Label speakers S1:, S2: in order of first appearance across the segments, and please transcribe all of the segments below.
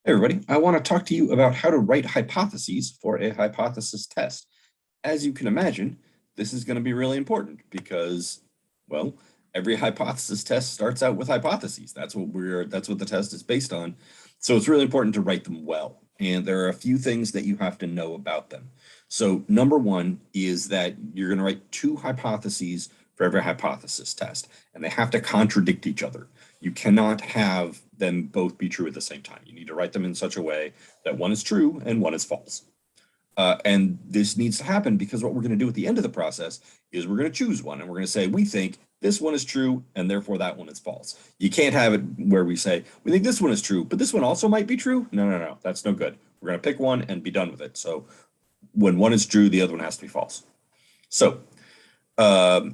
S1: Hey everybody, I want to talk to you about how to write hypotheses for a hypothesis test. As you can imagine, this is going to be really important because, well, every hypothesis test starts out with hypotheses. That's what the test is based on. So it's really important to write them well. And there are a few things that you have to know about them. So number one is that you're going to write two hypotheses for every hypothesis test, and they have to contradict each other. You cannot have them both be true at the same time. You need to write them in such a way that one is true and one is false. And this needs to happen because what we're going to do at the end of the process is we're going to choose one and we're going to say, we think this one is true and therefore that one is false. You can't have it where we say, we think this one is true, but this one also might be true. No, that's no good. We're going to pick one and be done with it. So when one is true, the other one has to be false. So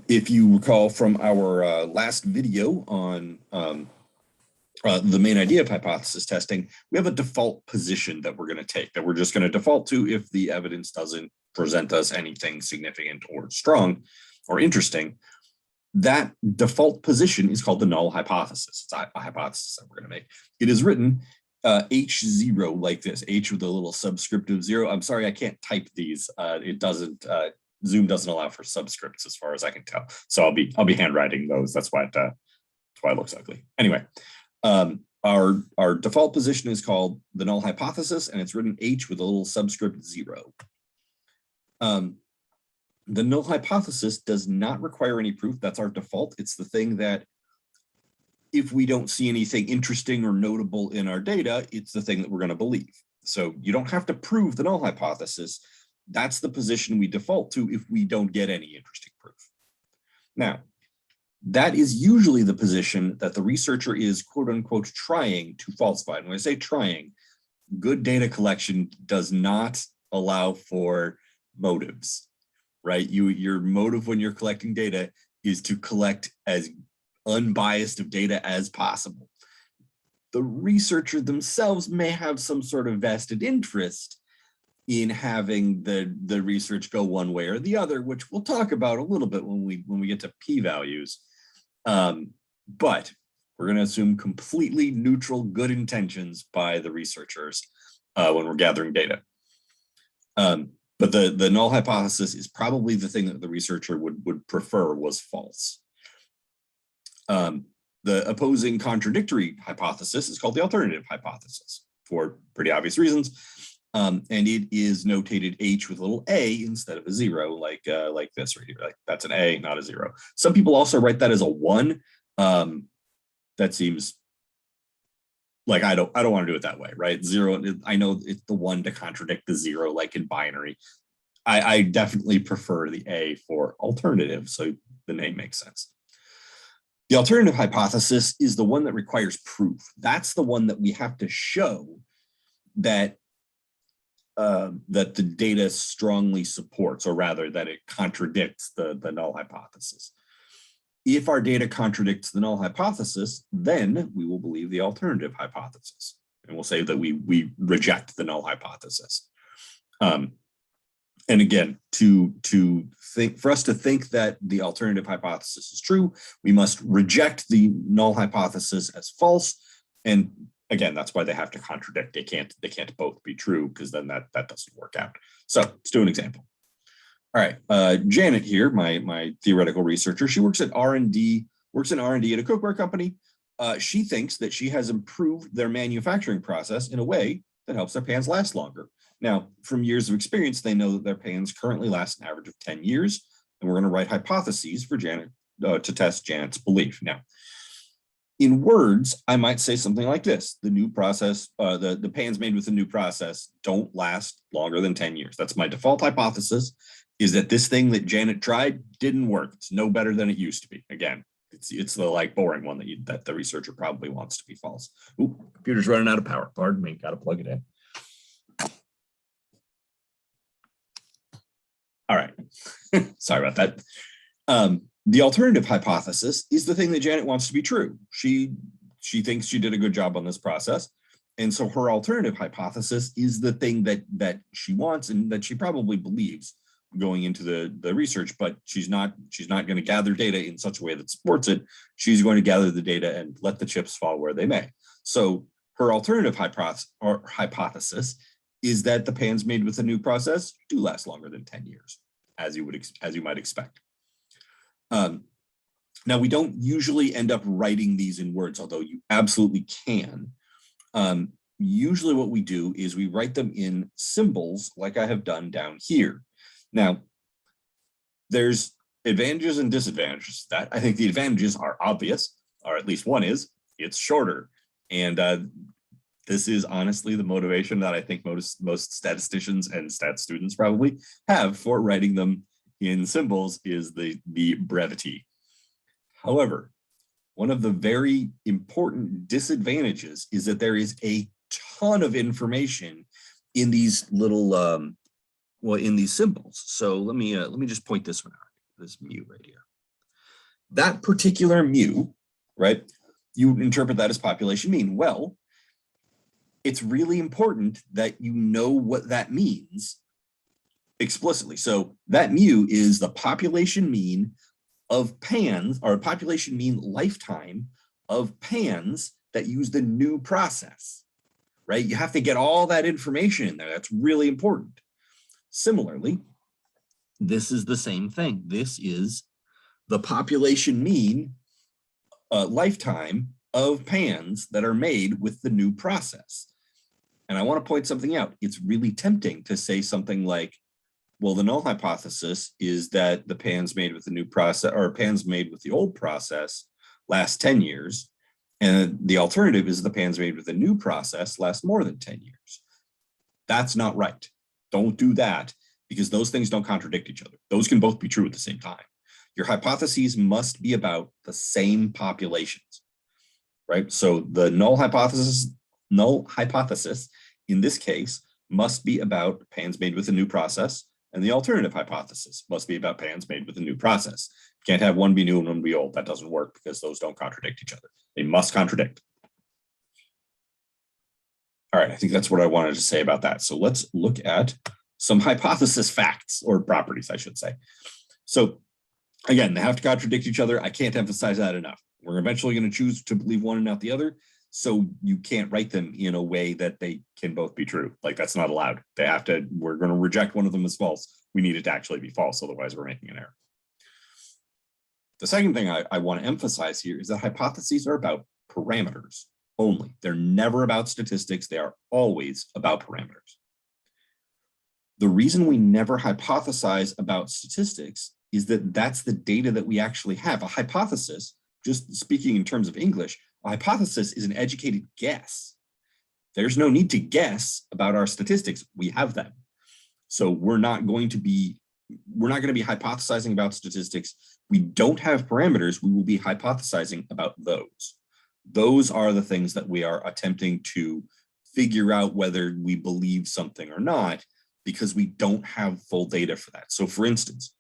S1: if you recall from our last video on the main idea of hypothesis testing, we have a default position that we're going to take, that we're just going to default to if the evidence doesn't present us anything significant or strong or interesting. That default position is called the null hypothesis. It's a hypothesis that we're going to make. It is written H0 like this, H with a little subscript of 0. I'm sorry, I can't type these. It doesn't. Zoom doesn't allow for subscripts as far as I can tell. So I'll be handwriting those. That's why it looks ugly. Anyway, our default position is called the null hypothesis, and it's written H with a little subscript 0. The null hypothesis does not require any proof. That's our default. It's the thing that if we don't see anything interesting or notable in our data, it's the thing that we're going to believe. So you don't have to prove the null hypothesis. That's the position we default to if we don't get any interesting proof. Now, that is usually the position that the researcher is, quote unquote, trying to falsify. And when I say trying, good data collection does not allow for motives, right? Your motive when you're collecting data is to collect as unbiased of data as possible. The researcher themselves may have some sort of vested interest in having the research go one way or the other, which we'll talk about a little bit when we get to p-values. But we're going to assume completely neutral good intentions by the researchers when we're gathering data. But the null hypothesis is probably the thing that the researcher would prefer was false. The opposing contradictory hypothesis is called the alternative hypothesis for pretty obvious reasons. And it is notated H with a little a instead of a 0, like this right here. Like that's an A, not a 0. Some people also write that as a 1. That seems like I don't want to do it that way, right? 0. I know it's the 1 to contradict the 0, like in binary. I definitely prefer the A for alternative, so the name makes sense. The alternative hypothesis is the one that requires proof. That's the one that we have to show that that the data strongly supports, or rather that it contradicts the null hypothesis. If our data contradicts the null hypothesis, then we will believe the alternative hypothesis. And we'll say that we reject the null hypothesis. And again, for us to think that the alternative hypothesis is true, we must reject the null hypothesis as false. And again, that's why they have to contradict. They can't both be true, because then that doesn't work out. So let's do an example. All right, Janet here, my theoretical researcher, she works in R&D at a cookware company. She thinks that she has improved their manufacturing process in a way that helps their pans last longer. Now, from years of experience, they know that their pans currently last an average of 10 years, and we're going to write hypotheses for Janet to test Janet's belief. Now, in words, I might say something like this: the new process, the pans made with the new process don't last longer than 10 years. That's my default hypothesis, is that this thing that Janet tried didn't work. It's no better than it used to be. Again, it's the like boring one that the researcher probably wants to be false. Ooh, computer's running out of power. Pardon me, got to plug it in. All right, sorry about that. The alternative hypothesis is the thing that Janet wants to be true. She thinks she did a good job on this process. And so her alternative hypothesis is the thing that she wants and that she probably believes going into the research, but she's not going to gather data in such a way that supports it. She's going to gather the data and let the chips fall where they may. So Her alternative hypothesis is that the pans made with the new process do last longer than 10 years, as you might expect. Now, we don't usually end up writing these in words, although you absolutely can. Usually what we do is we write them in symbols like I have done down here. Now, there's advantages and disadvantages to that. I think the advantages are obvious, or at least one is, it's shorter. And this is honestly the motivation that I think most statisticians and stat students probably have for writing them in symbols is the brevity. However, one of the very important disadvantages is that there is a ton of information in these little, in these symbols. So let me just point this one out, this mu right here. That particular mu, right? You interpret that as population mean. Well, it's really important that you know what that means explicitly. So that mu is the population mean of pans, or population mean lifetime of pans that use the new process, right? You have to get all that information in there. That's really important. Similarly, this is the same thing. This is the population mean lifetime of pans that are made with the new process. And I want to point something out. It's really tempting to say something like, well, the null hypothesis is that the pans made with the new process, or pans made with the old process, last 10 years. And the alternative is the pans made with the new process last more than 10 years. That's not right. Don't do that, because those things don't contradict each other. Those can both be true at the same time. Your hypotheses must be about the same populations, right? So the null hypothesis in this case must be about pans made with a new process, and the alternative hypothesis must be about pans made with a new process. You can't have one be new and one be old. That doesn't work, because those don't contradict each other. They must contradict. All right, I think that's what I wanted to say about that. So let's look at some hypothesis facts, or properties, I should say. So again, they have to contradict each other. I can't emphasize that enough. We're eventually going to choose to believe one and not the other. So you can't write them in a way that they can both be true. Like, that's not allowed. They have to, we're going to reject one of them as false. We need it to actually be false. Otherwise, we're making an error. The second thing I want to emphasize here is that hypotheses are about parameters only. They're never about statistics. They are always about parameters. The reason we never hypothesize about statistics is that that's the data that we actually have. A hypothesis, just speaking in terms of English, a hypothesis is an educated guess. There's no need to guess about our statistics. We have them. So we're not going to be hypothesizing about statistics. We don't have parameters. We will be hypothesizing about those. Those are the things that we are attempting to figure out whether we believe something or not, because we don't have full data for that. So for instance,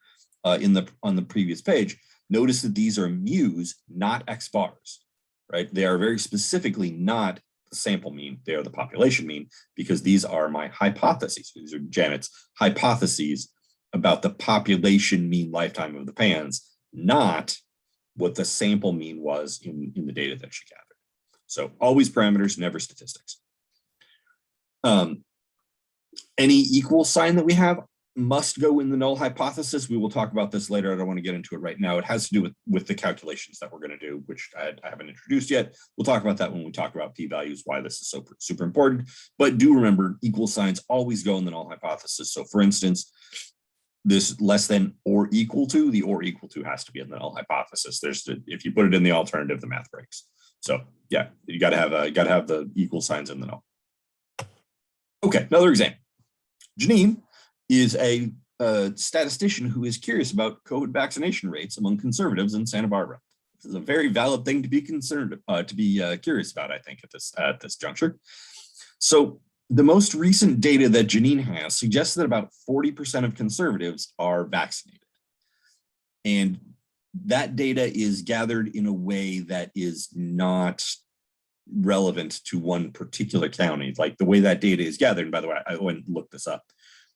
S1: on the previous page, notice that these are mu's, not X bars, right? They are very specifically not the sample mean. They are the population mean, because these are my hypotheses. These are Janet's hypotheses about the population mean lifetime of the pans, not what the sample mean was in the data that she gathered. So always parameters, never statistics. Any equal sign that we have must go in the null hypothesis. We will talk about this later. I don't want to get into it right now. It has to do with the calculations that we're going to do, which I haven't introduced yet. We'll talk about that when we talk about p-values, why this is so super important. But do remember, equal signs always go in the null hypothesis. So for instance, this less than or equal to, the or equal to has to be in the null hypothesis. If you put it in the alternative, the math breaks. So yeah, you got to have the equal signs in the null. Okay, another example. Janine is a statistician who is curious about COVID vaccination rates among conservatives in Santa Barbara. This is a very valid thing to be curious about, I think, at this juncture. So the most recent data that Janine has suggests that about 40% of conservatives are vaccinated. And that data is gathered in a way that is not relevant to one particular county. Like the way that data is gathered, and by the way, I went and looked this up.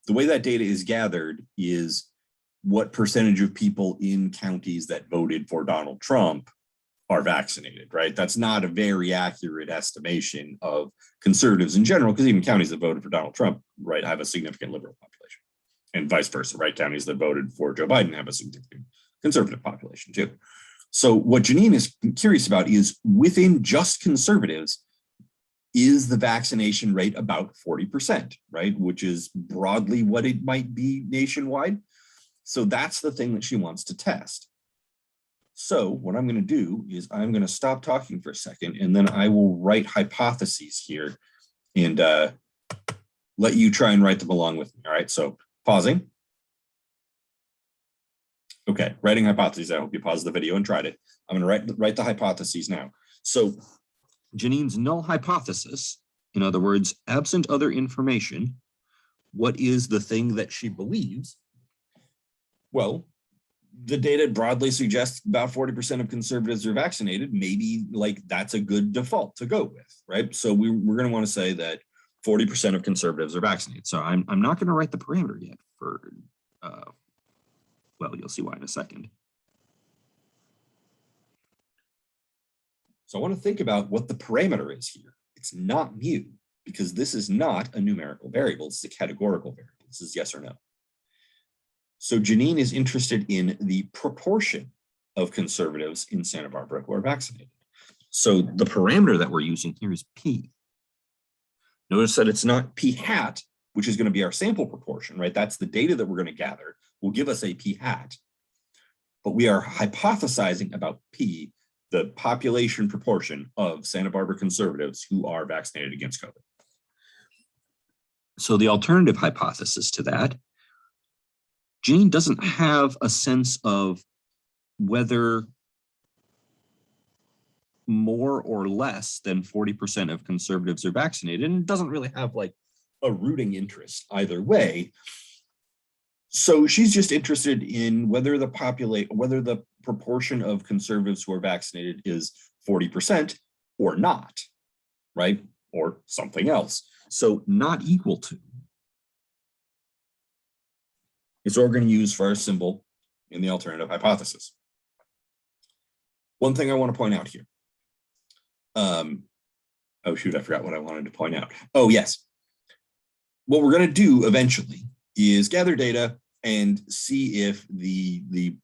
S1: The way that data is gathered is what percentage of people in counties that voted for Donald Trump are vaccinated, right? That's not a very accurate estimation of conservatives in general, because even counties that voted for Donald Trump, right, have a significant liberal population, and vice versa, right? Counties that voted for Joe Biden have a significant conservative population too. So what Janine is curious about is, within just conservatives, is the vaccination rate about 40%, right? Which is broadly what it might be nationwide. So that's the thing that she wants to test. So what I'm going to do is I'm going to stop talking for a second, and then I will write hypotheses here and let you try and write them along with me. All right, so pausing. Okay, writing hypotheses. I hope you paused the video and tried it. I'm going to write the hypotheses now. So Janine's null hypothesis, in other words, absent other information, what is the thing that she believes? Well, the data broadly suggests about 40% of conservatives are vaccinated. Maybe like that's a good default to go with, right? So we're going to want to say that 40% of conservatives are vaccinated. So I'm not going to write the parameter yet for, well, you'll see why in a second. So I want to think about what the parameter is here. It's not mu, because this is not a numerical variable. It's a categorical variable. This is yes or no. So Janine is interested in the proportion of conservatives in Santa Barbara who are vaccinated. So the parameter that we're using here is P. Notice that it's not P hat, which is going to be our sample proportion, right? That's the data that we're going to gather will give us a P hat. But we are hypothesizing about P, the population proportion of Santa Barbara conservatives who are vaccinated against COVID. So the alternative hypothesis to that, Janine doesn't have a sense of whether more or less than 40% of conservatives are vaccinated, and doesn't really have like a rooting interest either way. So she's just interested in whether the proportion of conservatives who are vaccinated is 40% or not, right? Or something else. So not equal to is what we're going to use for our symbol in the alternative hypothesis. One thing I want to point out here. Oh shoot, I forgot what I wanted to point out. Oh yes. What we're going to do eventually is gather data and see if the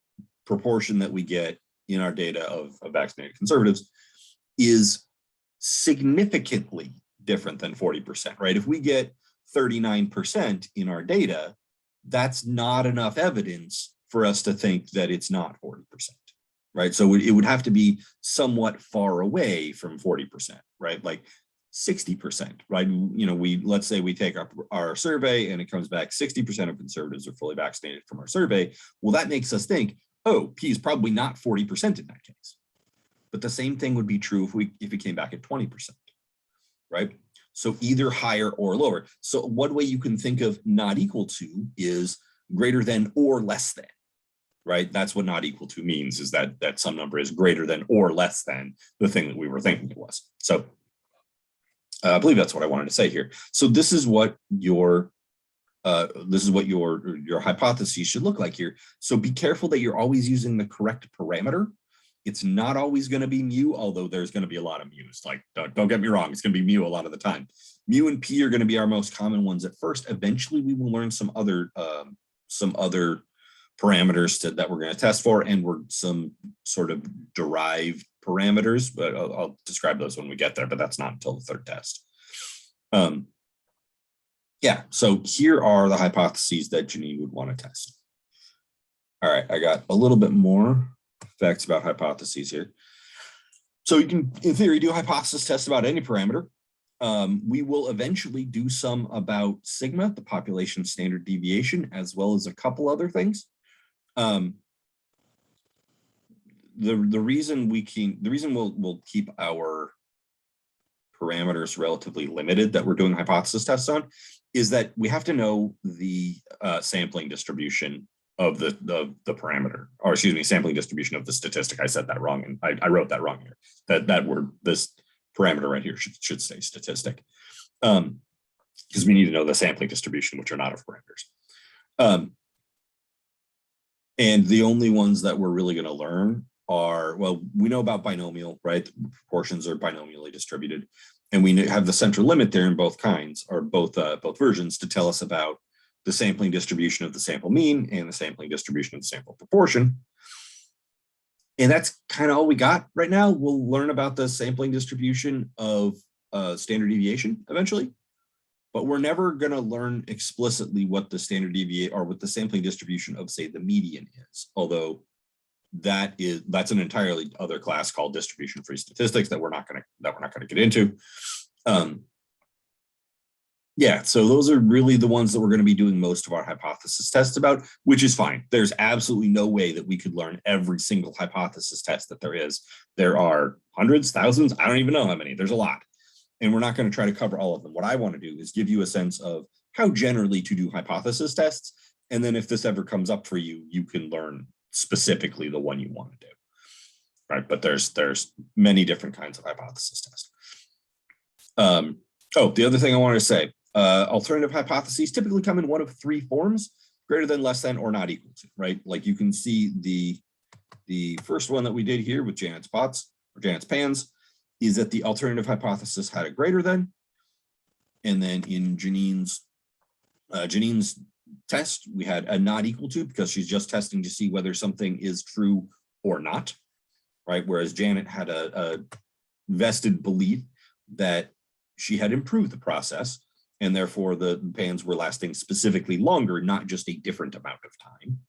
S1: proportion that we get in our data of vaccinated conservatives is significantly different than 40%, right? If we get 39% in our data, that's not enough evidence for us to think that it's not 40%, right? So it would have to be somewhat far away from 40%, right? Like 60%, right? You know, let's say we take our survey and it comes back 60% of conservatives are fully vaccinated from our survey. Well, that makes us think, oh, P is probably not 40% in that case. But the same thing would be true if it came back at 20%, right? So either higher or lower. So one way you can think of not equal to is greater than or less than, right? That's what not equal to means, is that some number is greater than or less than the thing that we were thinking it was. So I believe that's what I wanted to say here. So this is what your hypothesis should look like here. So be careful that you're always using the correct parameter. It's not always going to be mu, although there's going to be a lot of mu's. Like, don't get me wrong, it's going to be mu a lot of the time. Mu and P are going to be our most common ones at first. Eventually, we will learn some other parameters that we're going to test for, and we're some sort of derived parameters, but I'll describe those when we get there, but that's not until the third test. Yeah, so here are the hypotheses that Janine would want to test. All right, I got a little bit more facts about hypotheses here. So you can, in theory, do a hypothesis test about any parameter. We will eventually do some about sigma, the population standard deviation, as well as a couple other things. The reason we'll keep our parameters relatively limited that we're doing hypothesis tests on is that we have to know the sampling distribution of the parameter, or excuse me, sampling distribution of the statistic. I said that wrong, and I wrote that wrong here. That word, this parameter right here should say statistic, because we need to know the sampling distribution, which are not of parameters. And the only ones that we're really going to learn are, well, we know about binomial, right? The proportions are binomially distributed. And we have the central limit there in both kinds, or both versions, to tell us about the sampling distribution of the sample mean and the sampling distribution of the sample proportion. And that's kind of all we got right now. We'll learn about the sampling distribution of standard deviation eventually, but we're never going to learn explicitly what the standard deviation or what the sampling distribution of, say, the median is. Although that's an entirely other class called distribution-free statistics that we're not going to get into. Yeah, so those are really the ones that we're going to be doing most of our hypothesis tests about, which is fine. There's absolutely no way that we could learn every single hypothesis test that there is. There are hundreds, thousands, I don't even know how many. There's a lot. And we're not going to try to cover all of them. What I want to do is give you a sense of how generally to do hypothesis tests. And then if this ever comes up for you, you can learn specifically the one you want to do. Right? But there's many different kinds of hypothesis tests. Oh, the other thing I wanted to say, alternative hypotheses typically come in one of three forms: greater than, less than, or not equal to, right? Like you can see the first one that we did here with Janet's pots or Janet's pans is that the alternative hypothesis had a greater than. And then in Janine's test, we had a not equal to, because she's just testing to see whether something is true or not, right? Whereas Janet had a vested belief that she had improved the process, and therefore the pans were lasting specifically longer, not just a different amount of time.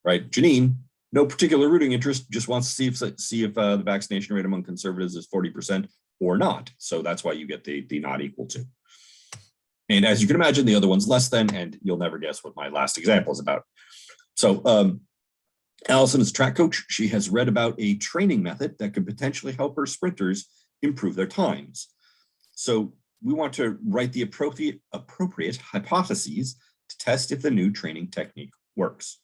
S1: Right? Janine, no particular rooting interest, just wants to see if the vaccination rate among conservatives is 40% or not. So that's why you get the not equal to. And as you can imagine, the other one's less than, and you'll never guess what my last example is about. So Allison is a track coach. She has read about a training method that could potentially help her sprinters improve their times. So we want to write the appropriate hypotheses to test if the new training technique works.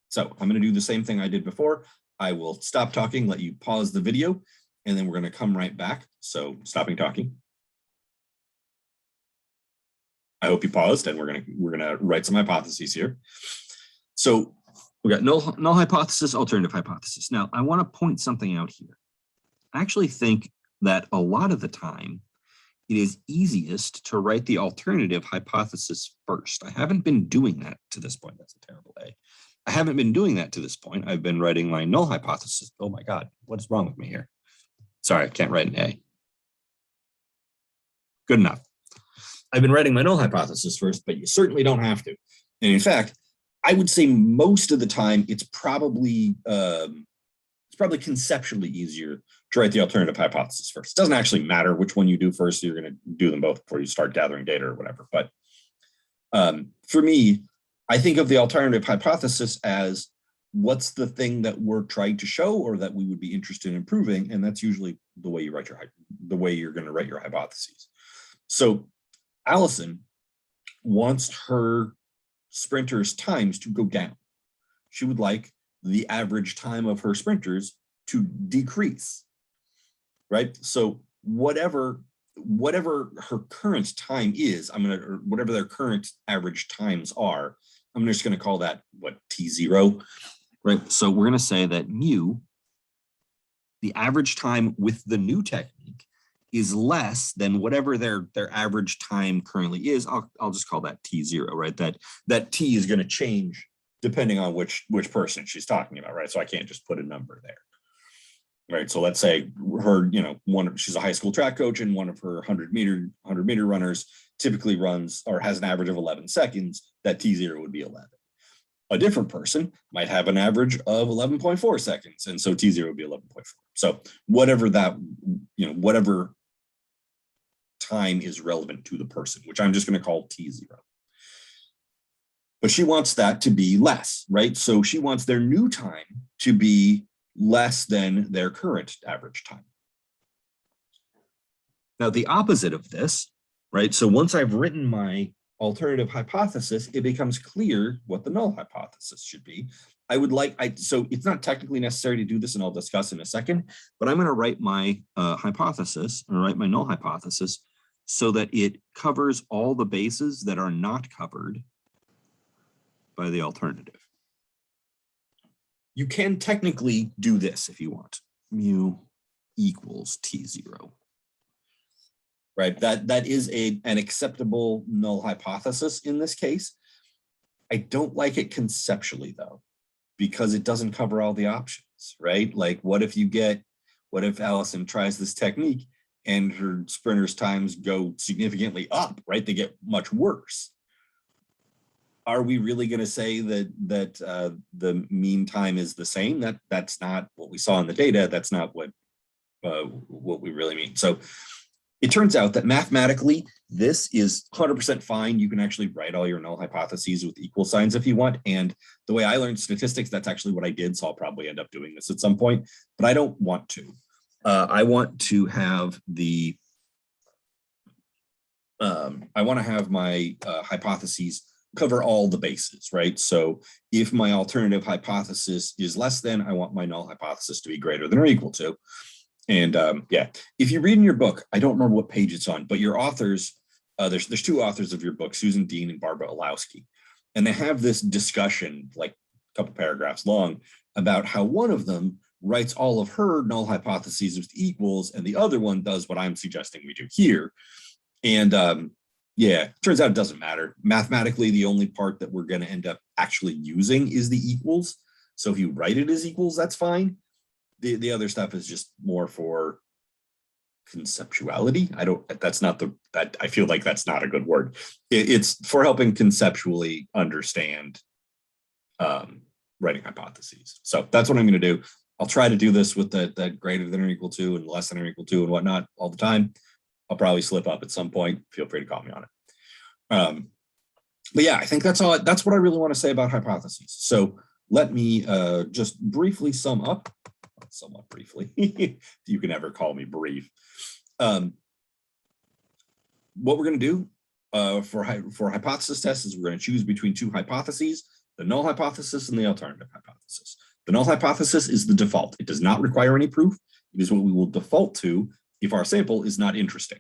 S1: So I'm going to do the same thing I did before. I will stop talking, let you pause the video, and then we're going to come right back. So stopping talking. I hope you paused, and we're gonna write some hypotheses here. So we got null hypothesis, alternative hypothesis. Now I want to point something out here. I actually think that a lot of the time it is easiest to write the alternative hypothesis first. I haven't been doing that to this point. That's a terrible A. I haven't been doing that to this point. I've been writing my null hypothesis. Oh my God, what is wrong with me here? Sorry, I can't write an A. Good enough. I've been writing my null hypothesis first, but you certainly don't have to. And in fact, I would say most of the time it's probably conceptually easier to write the alternative hypothesis first. It doesn't actually matter which one you do first. You're going to do them both before you start gathering data or whatever. But for me, I think of the alternative hypothesis as what's the thing that we're trying to show or that we would be interested in improving, and that's usually the way you write you're going to write your hypotheses. So Allison wants her sprinters' times to go down. She would like the average time of her sprinters to decrease, right? So whatever her current time is, or whatever their current average times are, I'm just going to call that T0, right? So we're going to say that mu, the average time with the new technique, is less than whatever their average time currently is. I'll just call that T0, right? That T is going to change depending on which person she's talking about, right? So I can't just put a number there, right? So let's say her, she's a high school track coach, and one of her 100 meter runners typically runs or has an average of 11 seconds. That T0 would be 11. A different person might have an average of 11.4 seconds, and so T0 would be 11.4. So whatever whatever time is relevant to the person, which I'm just going to call T0. But she wants that to be less, right? So she wants their new time to be less than their current average time. Now, the opposite of this, right? So once I've written my alternative hypothesis, it becomes clear what the null hypothesis should be. So it's not technically necessary to do this, and I'll discuss in a second, but I'm going to write my hypothesis, or write my null hypothesis, so that it covers all the bases that are not covered by the alternative. you can technically do this if you want. Mu equals T0. Right, that is an acceptable null hypothesis in this case. I don't like it conceptually though, because it doesn't cover all the options, right? Like what if Allison tries this technique and her sprinter's times go significantly up, right? They get much worse. Are we really going to say that the mean time is the same? That's not what we saw in the data. That's not what we really mean. So it turns out that mathematically, this is 100% fine. You can actually write all your null hypotheses with equal signs if you want. And the way I learned statistics, that's actually what I did. So I'll probably end up doing this at some point, but I don't want to. I want to have my hypotheses cover all the bases, right? So if my alternative hypothesis is less than, I want my null hypothesis to be greater than or equal to. And yeah, if you read in your book, I don't remember what page it's on, but your authors, there's two authors of your book, Susan Dean and Barbara Olowski, and they have this discussion, like a couple paragraphs long, about how one of them writes all of her null hypotheses with equals, and the other one does what I'm suggesting we do here. And yeah, turns out it doesn't matter. Mathematically, the only part that we're going to end up actually using is the equals. So if you write it as equals, that's fine. The other stuff is just more for conceptuality. I feel like that's not a good word. It's for helping conceptually understand writing hypotheses. So that's what I'm going to do. I'll try to do this with the greater than or equal to and less than or equal to and whatnot all the time. I'll probably slip up at some point. Feel free to call me on it. But yeah, I think that's all. That's what I really want to say about hypotheses. So let me just briefly sum up. Somewhat briefly, if you can ever call me brief. What we're going to do for hypothesis tests is we're going to choose between two hypotheses, the null hypothesis and the alternative hypothesis. The null hypothesis is the default. It does not require any proof. It is what we will default to if our sample is not interesting.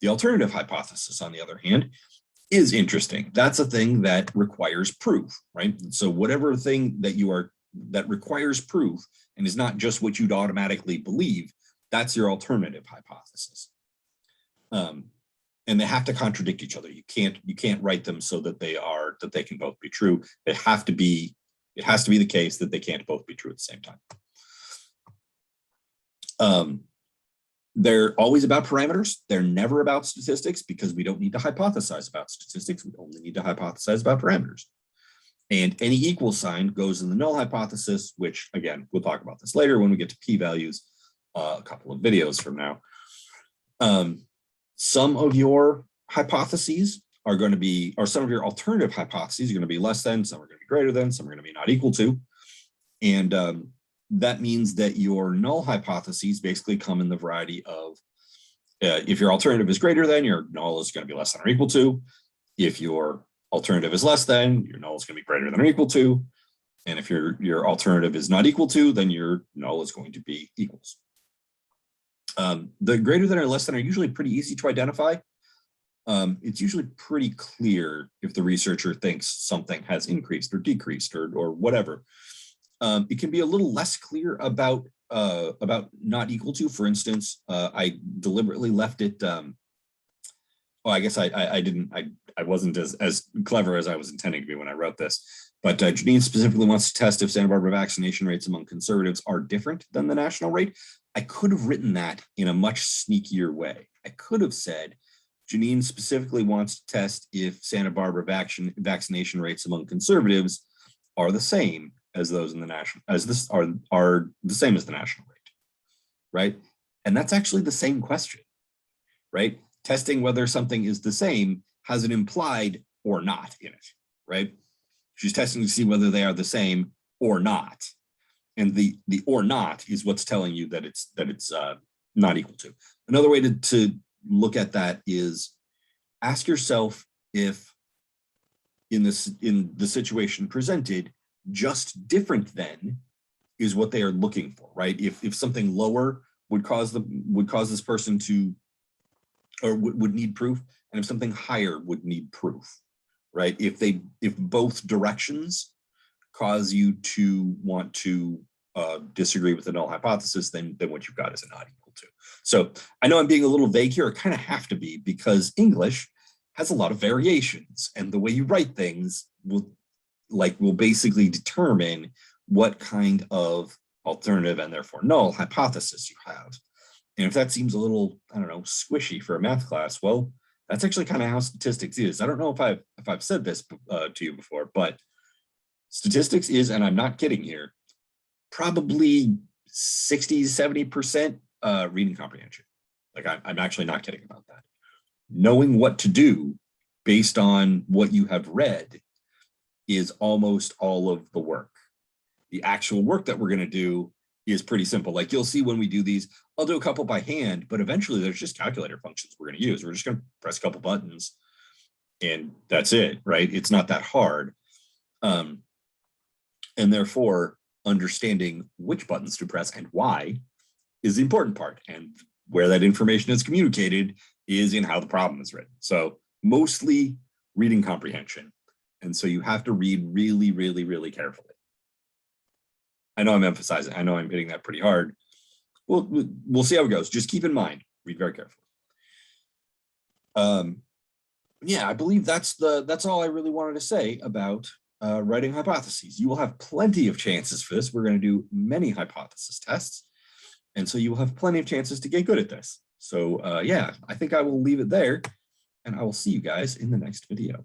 S1: The alternative hypothesis, on the other hand, is interesting. That's a thing that requires proof, right? So whatever thing that requires proof and is not just what you'd automatically believe, that's your alternative hypothesis. And they have to contradict each other. You can't write them so that they can both be true. It has to be the case that they can't both be true at the same time. They're always about parameters. They're never about statistics because we don't need to hypothesize about statistics. We only need to hypothesize about parameters. And any equal sign goes in the null hypothesis, which again, we'll talk about this later when we get to p-values a couple of videos from now. Some of your hypotheses are going to be, or some of your alternative hypotheses are going to be less than, some are going to be greater than, some are going to be not equal to. And that means that your null hypotheses basically come in the variety of, if your alternative is greater than, your null is going to be less than or equal to. If your alternative is less than, your null is going to be greater than or equal to. And if your alternative is not equal to, then your null is going to be equals. The greater than or less than are usually pretty easy to identify. It's usually pretty clear if the researcher thinks something has increased or decreased or whatever. It can be a little less clear about not equal to. For instance, I deliberately left it. Well, I guess I wasn't as clever as I was intending to be when I wrote this. But Janine specifically wants to test if Santa Barbara vaccination rates among conservatives are different than the national rate. I could have written that in a much sneakier way. I could have said, Janine specifically wants to test if Santa Barbara vaccination rates among conservatives are the same as those in the national, are the same as the national rate, right? And that's actually the same question, right? Testing whether something is the same has an implied or not in it, right? She's testing to see whether they are the same or not. And the or not is what's telling you that it's not equal to. Another way to look at that is ask yourself if in the situation presented, just different than is what they are looking for, right? If something lower would cause this person to, or would need proof, and if something higher would need proof, right? If both directions cause you to want to disagree with the null hypothesis, then what you've got is a not equal to. So I know I'm being a little vague here. I kind of have to be, because English has a lot of variations, and the way you write things will basically determine what kind of alternative and therefore null hypothesis you have. And if that seems a little, I don't know, squishy for a math class, well, that's actually kind of how statistics is. I don't know if I've said this to you before, but statistics is, and I'm not kidding here, probably 60, 70% reading comprehension. Like I'm actually not kidding about that. Knowing what to do based on what you have read is almost all of the work. The actual work that we're going to do is pretty simple. Like you'll see when we do these, I'll do a couple by hand, but eventually there's just calculator functions we're going to use. We're just going to press a couple buttons and that's it, right? It's not that hard. And therefore, understanding which buttons to press and why is the important part. And where that information is communicated is in how the problem is written. So mostly reading comprehension. And so you have to read really, really, really carefully. I know I'm emphasizing, I know I'm hitting that pretty hard. We'll see how it goes. Just keep in mind, read very carefully. Yeah, I believe that's all I really wanted to say about writing hypotheses. You will have plenty of chances for this. We're going to do many hypothesis tests. And so you will have plenty of chances to get good at this. So yeah, I think I will leave it there, and I will see you guys in the next video.